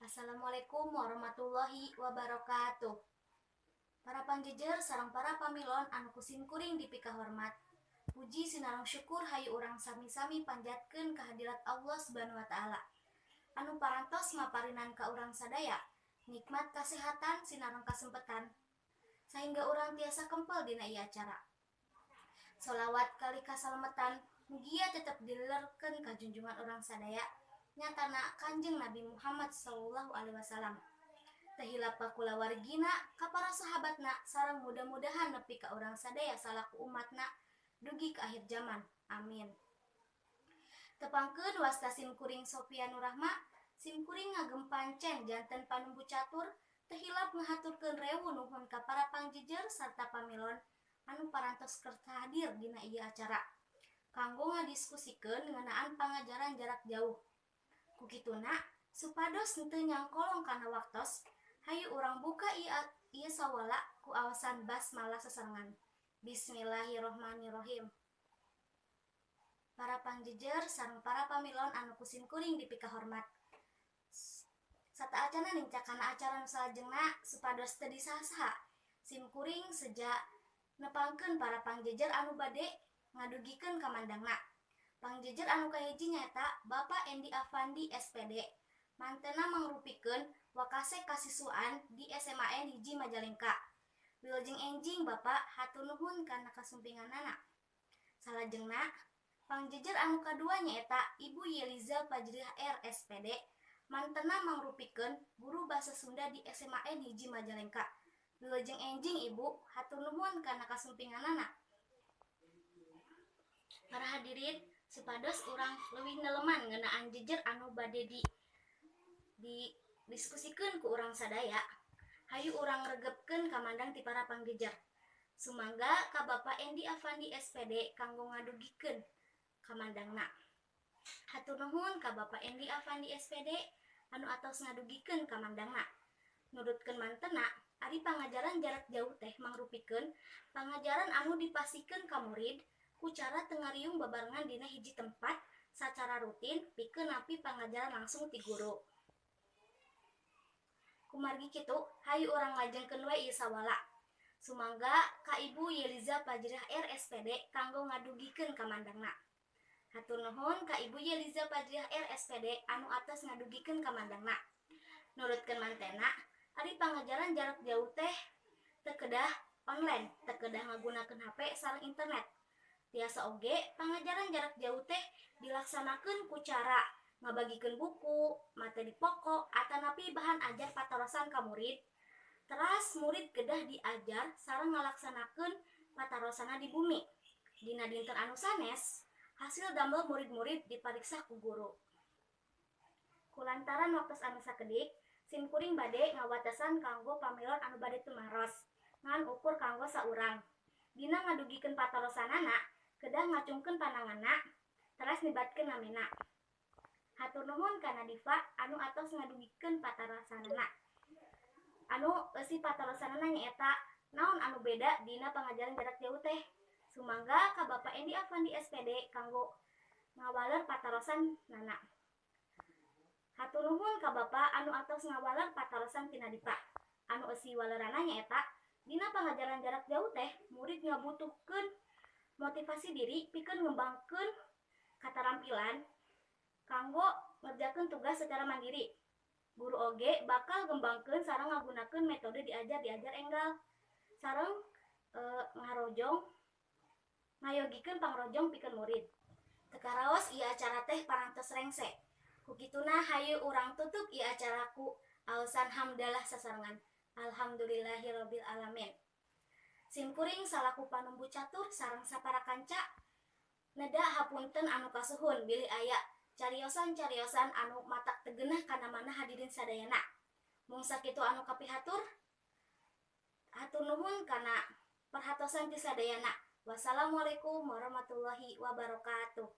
Assalamualaikum warahmatullahi wabarakatuh. Para panjejer sareng para pamilon anu kusim kuring dipika hormat. Puji sinareng syukur hayu urang sami-sami panjatkeun kehadirat Allah Subhanahu wa taala. Anu parantos maparinan ka urang sadaya nikmat kasehatan sinareng kasempetan sehingga urang tiasa kempel dina ieu acara. Sholawat kali kasalametan mugia tetep dilelerkeun ka junjungan urang sadaya nyatana Kanjeng Nabi Muhammad sallallahu alaihi wasallam. Tahila kulawargina ka para sahabatna sareng mudah-mudahan nepi ka urang sadaya salaku umatna dugi ka akhir zaman. Amin. Tepangkeun wasta sim kuring Sofia Nurahma, sim kuring ngagem pancen janten panumbu catur teu hilap ngahaturkeun rewu nuhun ka para pangjejer sarta pamilon anu parantos kerta hadir dina ieu acara kanggo ngadiskusikeun ngeunaan pangajaran jarak jauh. Kukituna supados henteu nyangkolong kana waktos, hayu urang buka ieu sawala ku awasan basmalah sesarengan. Bismillahirrohmanirrohim. Para pangjejer sareng para pamilon anu kusim kuring dipika hormat. Sataacana nincakana acara nu salajengna supados teu disaha-saha. Sim kuring seja nepangkeun para pangjejer anu bade ngadugikeun ka mandangna. Pangjejer anu kahiji nyaeta Bapak Endi Afandi SPD, mantena mangrupikeun wakase kasiswaan di SMAN hiji Majalengka. Wilujeng enjing Bapak hatur nuhun kana kasumpinganana. Salajengna pangjejer anu kadua nyaeta Ibu Yeliza Fajriah R SPD, mantena mangrupikeun guru basa Sunda di SMAN hiji Majalengka. Wilujeng enjing Ibu hatur nuhun kana kasumpinganana. Para hadirin supados urang leuwih neleman ngeunaan jejer anu bade diskusikeun ku urang sadaya. Hayu urang regepkeun kamandang ti para pangjejer. Sumangga ka Bapak Endi Afandi SPD kanggo ngadugikeun kamandangna. Hatur nuhun ka Bapak Endi Afandi SPD anu atos ngadugikeun kamandangna. Nurutkeun mantena ari pangajaran jarak jauh teh mangrupikeun pangajaran anu dipasikeun ka murid ku cara tengariung babarengan dina hiji tempat sacara rutin pikeun napi pangajaran langsung ti guru. Kumargi kitu hayu urang ngajengkeun we ieu sawala. Sumangga ka Ibu Yeliza Fajriah R SPD kanggo ngadugikeun kamandangna. Hatur nuhun ka Ibu Yeliza Fajriah R SPD anu atas ngadugikeun kamandangna. Nurutkeun mantena ari pangajaran jarak jauh teh teu kedah online, teu kedah ngagunakeun HP sareng internet. Tiasa oge pangajaran jarak jauh teh dilaksanakeun ku cara ngabagikeun buku, materi pokok, atanapi bahan ajar patarosan ka murid. Teras murid kedah diajar sareng ngalaksanakeun patarosana di bumi. Dina dinten anu sanes, hasil damel murid-murid dipariksa ku guru. Kulantaran waktos anu sakedik, sim kuring bade ngawatasan kanggo pamilon anu bade tumaros ngan ukur kanggo saurang. Dina ngadugikeun patarosanana kedah ngacungkeun pananganna teras nibatkeun namina. Hatur nuhun kana Diva anu atos ngadugikeun patarosanana. Anu eusi patarosanana nyaeta naon anu beda dina pangajaran jarak jauh teh. Sumangga ka Bapak Endi Afandi SPD kanggo ngawaler patarosan nana. Hatur nuhun ka Bapak anu atos ngawaler patarosan tina Diva. Anu eusi walerana nyaeta dina pangajaran jarak jauh teh murid ngabutuhkeun motivasi diri pikeun ngembangkeun katarampilan kanggo ngerjakeun tugas secara mandiri. Guru oge bakal ngembangkeun sareng ngagunakeun metode diajar enggal sareng ngayogikeun pangrojong pikeun murid. Teu karaos ieu acara teh parantos rengse. Kukituna hayu urang tutup ieu acara ku aosan hamdalah sasarengan. Alhamdulillahirabbil alamin. Sim kuring salaku panumbu catur sareng sapara kanca neda hapunten anu kasuhun bilih aya cariosan-cariosan anu matak teu geunah kana manah hadirin sadayana. Mung sakitu anu kapihatur, hatur nuhun kana perhatosan ti sadayana. Wassalamualaikum warahmatullahi wabarakatuh.